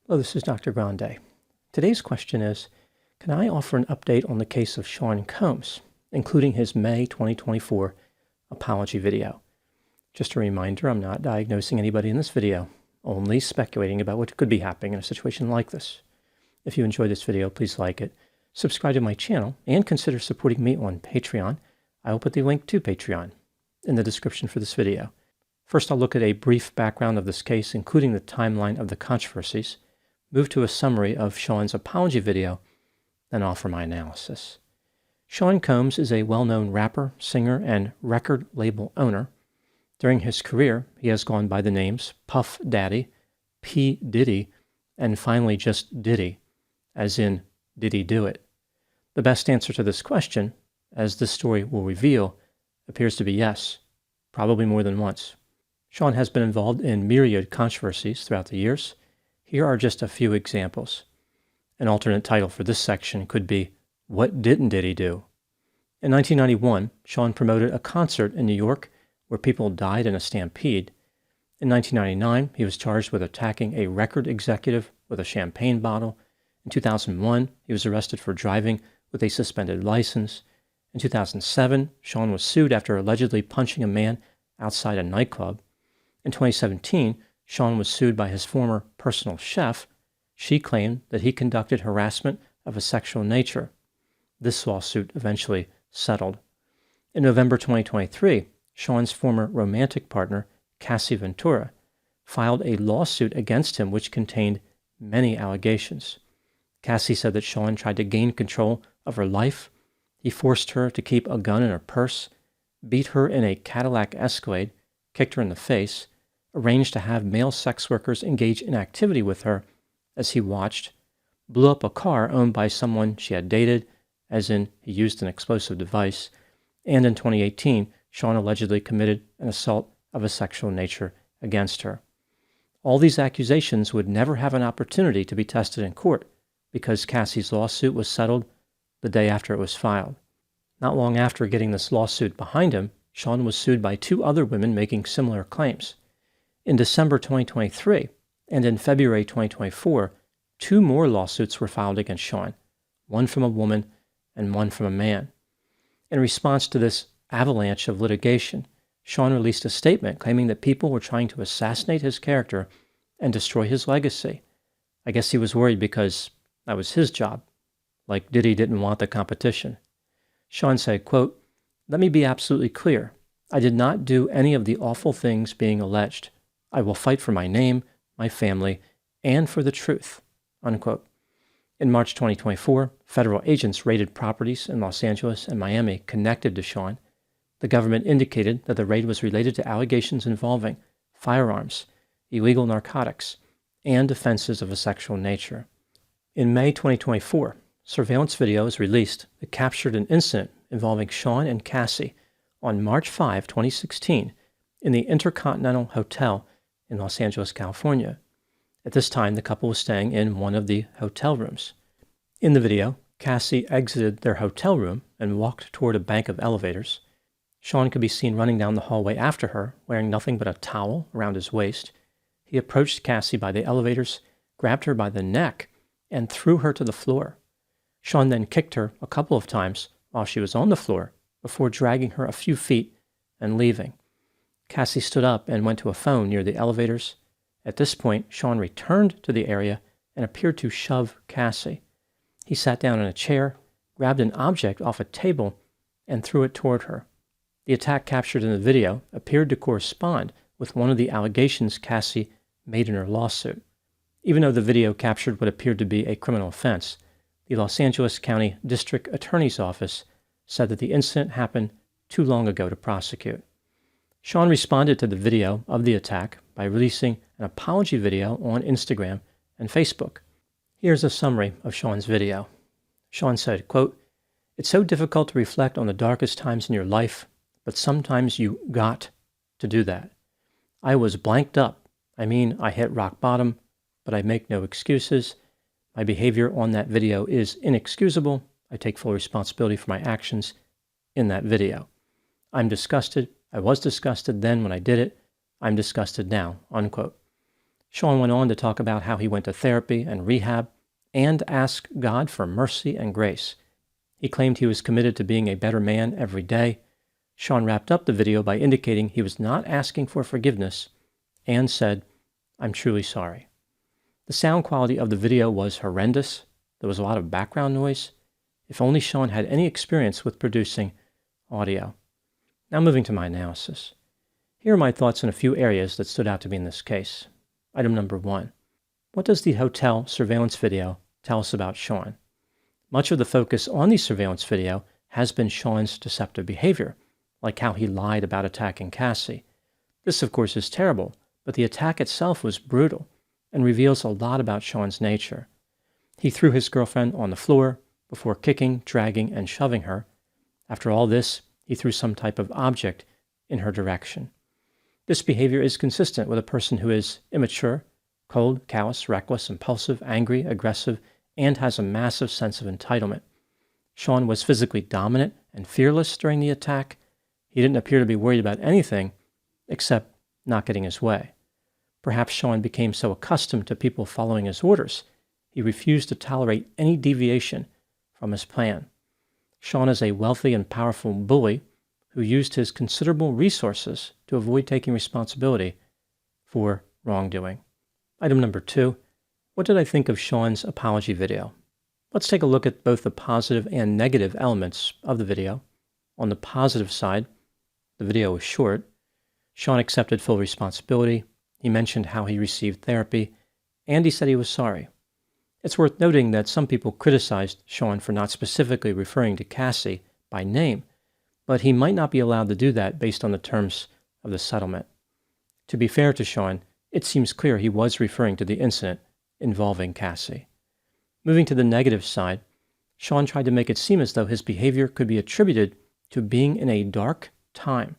Hello, this is Dr. Grande. Today's question is, can I offer an update on the case of Sean Combs, including his May 2024 apology video? Just a reminder, I'm not diagnosing anybody in this video, only speculating about what could be happening in a situation like this. If you enjoyed this video, please like it, subscribe to my channel, and consider supporting me on Patreon. I will put the link to Patreon in the description for this video. First, I'll look at a brief background of this case, including the timeline of the controversies, move to a summary of Sean's apology video, then offer my analysis. Sean Combs is a well-known rapper, singer, and record label owner. During his career, he has gone by the names Puff Daddy, P. Diddy, and finally just Diddy, as in, did he do it? The best answer to this question, as this story will reveal, appears to be yes, probably more than once. Sean has been involved in myriad controversies throughout the years. Here are just a few examples. An alternate title for this section could be, What Didn't Diddy Do? In 1991, Sean promoted a concert in New York where people died in a stampede. In 1999, he was charged with attacking a record executive with a champagne bottle. In 2001, he was arrested for driving with a suspended license. In 2007, Sean was sued after allegedly punching a man outside a nightclub. In 2017, Sean was sued by his former personal chef. She claimed that he conducted harassment of a sexual nature. This lawsuit eventually settled. In November 2023, Sean's former romantic partner, Cassie Ventura, filed a lawsuit against him which contained many allegations. Cassie said that Sean tried to gain control of her life. He forced her to keep a gun in her purse, beat her in a Cadillac Escalade, kicked her in the face, arranged to have male sex workers engage in activity with her as he watched, blew up a car owned by someone she had dated, as in he used an explosive device, and in 2018, Sean allegedly committed an assault of a sexual nature against her. All these accusations would never have an opportunity to be tested in court because Cassie's lawsuit was settled the day after it was filed. Not long after getting this lawsuit behind him, Sean was sued by two other women making similar claims. In December 2023 and in February 2024, two more lawsuits were filed against Sean, one from a woman and one from a man. In response to this avalanche of litigation, Sean released a statement claiming that people were trying to assassinate his character and destroy his legacy. I guess he was worried because that was his job, like Diddy didn't want the competition. Sean said, quote, "Let me be absolutely clear. I did not do any of the awful things being alleged. I will fight for my name, my family, and for the truth," unquote. In March 2024, federal agents raided properties in Los Angeles and Miami connected to Sean. The government indicated that the raid was related to allegations involving firearms, illegal narcotics, and offenses of a sexual nature. In May 2024, surveillance video was released that captured an incident involving Sean and Cassie on March 5, 2016, in the Intercontinental Hotel in Los Angeles, California. At this time, the couple was staying in one of the hotel rooms. In the video, Cassie exited their hotel room and walked toward a bank of elevators. Sean could be seen running down the hallway after her, wearing nothing but a towel around his waist. He approached Cassie by the elevators, grabbed her by the neck, and threw her to the floor. Sean then kicked her a couple of times while she was on the floor before dragging her a few feet and leaving. Cassie stood up and went to a phone near the elevators. At this point, Sean returned to the area and appeared to shove Cassie. He sat down in a chair, grabbed an object off a table, and threw it toward her. The attack captured in the video appeared to correspond with one of the allegations Cassie made in her lawsuit. Even though the video captured what appeared to be a criminal offense, the Los Angeles County District Attorney's Office said that the incident happened too long ago to prosecute. Sean responded to the video of the attack by releasing an apology video on Instagram and Facebook. Here's a summary of Sean's video. Sean said, quote, "It's so difficult to reflect on the darkest times in your life, but sometimes you got to do that. I was blanked up. I mean, I hit rock bottom, but I make no excuses. My behavior on that video is inexcusable. I take full responsibility for my actions in that video. I'm disgusted. I was disgusted then when I did it. I'm disgusted now," unquote. Sean went on to talk about how he went to therapy and rehab and asked God for mercy and grace. He claimed he was committed to being a better man every day. Sean wrapped up the video by indicating he was not asking for forgiveness and said, "I'm truly sorry." The sound quality of the video was horrendous. There was a lot of background noise. If only Sean had any experience with producing audio. Now moving to my analysis. Here are my thoughts on a few areas that stood out to me in this case. Item number 1. What does the hotel surveillance video tell us about Sean? Much of the focus on the surveillance video has been Sean's deceptive behavior, like how he lied about attacking Cassie. This, of course, is terrible, but the attack itself was brutal and reveals a lot about Sean's nature. He threw his girlfriend on the floor before kicking, dragging, and shoving her. After all this, he threw some type of object in her direction. This behavior is consistent with a person who is immature, cold, callous, reckless, impulsive, angry, aggressive, and has a massive sense of entitlement. Sean was physically dominant and fearless during the attack. He didn't appear to be worried about anything except not getting his way. Perhaps Sean became so accustomed to people following his orders, he refused to tolerate any deviation from his plan. Sean is a wealthy and powerful bully who used his considerable resources to avoid taking responsibility for wrongdoing. Item number 2. What did I think of Sean's apology video? Let's take a look at both the positive and negative elements of the video. On the positive side, the video was short. Sean accepted full responsibility. He mentioned how he received therapy, and he said he was sorry. It's worth noting that some people criticized Sean for not specifically referring to Cassie by name, but he might not be allowed to do that based on the terms of the settlement. To be fair to Sean, it seems clear he was referring to the incident involving Cassie. Moving to the negative side, Sean tried to make it seem as though his behavior could be attributed to being in a dark time.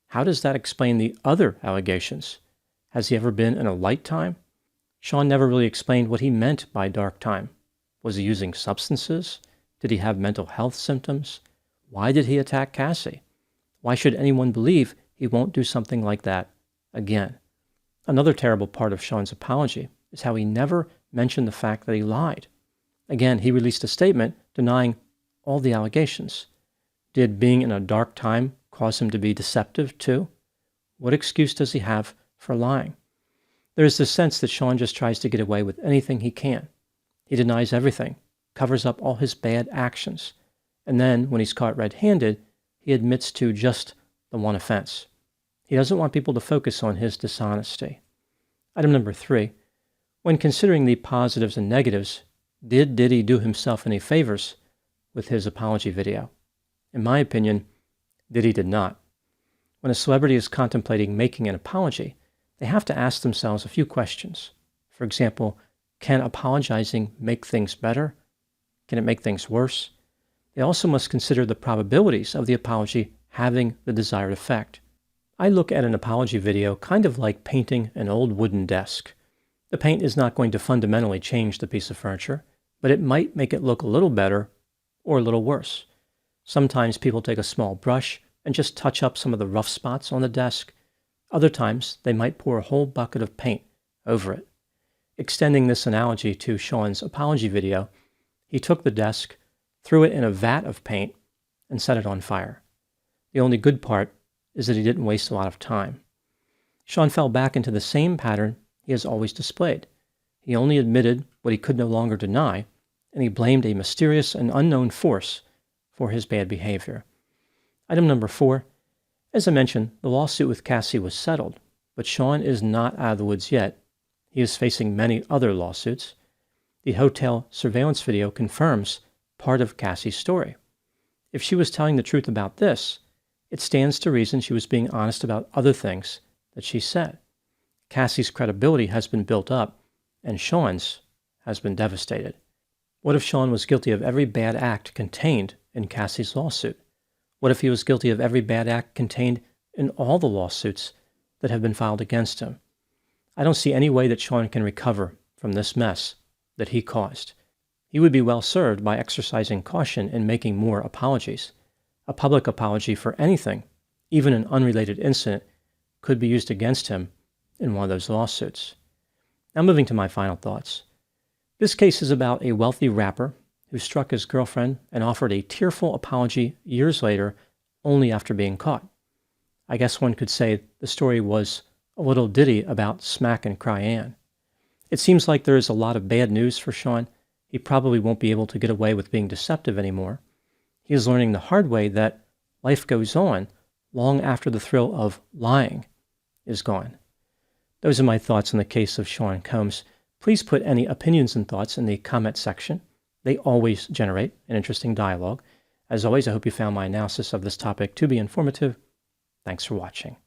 How does that explain the other allegations? Has he ever been in a light time? Sean never really explained what he meant by dark time. Was he using substances? Did he have mental health symptoms? Why did he attack Cassie? Why should anyone believe he won't do something like that again? Another terrible part of Sean's apology is how he never mentioned the fact that he lied. Again, he released a statement denying all the allegations. Did being in a dark time cause him to be deceptive too? What excuse does he have for lying? There is this sense that Sean just tries to get away with anything he can. He denies everything, covers up all his bad actions, and then, when he's caught red-handed, he admits to just the one offense. He doesn't want people to focus on his dishonesty. Item number 3. When considering the positives and negatives, did Diddy do himself any favors with his apology video? In my opinion, Diddy did not. When a celebrity is contemplating making an apology, they have to ask themselves a few questions. For example, can apologizing make things better? Can it make things worse? They also must consider the probabilities of the apology having the desired effect. I look at an apology video kind of like painting an old wooden desk. The paint is not going to fundamentally change the piece of furniture, but it might make it look a little better or a little worse. Sometimes people take a small brush and just touch up some of the rough spots on the desk. Other times, they might pour a whole bucket of paint over it. Extending this analogy to Sean's apology video, he took the desk, threw it in a vat of paint, and set it on fire. The only good part is that he didn't waste a lot of time. Sean fell back into the same pattern he has always displayed. He only admitted what he could no longer deny, and he blamed a mysterious and unknown force for his bad behavior. Item number 4. As I mentioned, the lawsuit with Cassie was settled, but Sean is not out of the woods yet. He is facing many other lawsuits. The hotel surveillance video confirms part of Cassie's story. If she was telling the truth about this, it stands to reason she was being honest about other things that she said. Cassie's credibility has been built up, and Sean's has been devastated. What if Sean was guilty of every bad act contained in Cassie's lawsuit? What if he was guilty of every bad act contained in all the lawsuits that have been filed against him? I don't see any way that Sean can recover from this mess that he caused. He would be well served by exercising caution in making more apologies. A public apology for anything, even an unrelated incident, could be used against him in one of those lawsuits. Now moving to my final thoughts. This case is about a wealthy rapper who struck his girlfriend and offered a tearful apology years later, only after being caught. I guess one could say the story was a little ditty about Smack and Cry-Ann. It seems like there is a lot of bad news for Sean. He probably won't be able to get away with being deceptive anymore. He is learning the hard way that life goes on long after the thrill of lying is gone. Those are my thoughts on the case of Sean Combs. Please put any opinions and thoughts in the comment section. They always generate an interesting dialogue. As always, I hope you found my analysis of this topic to be informative. Thanks for watching.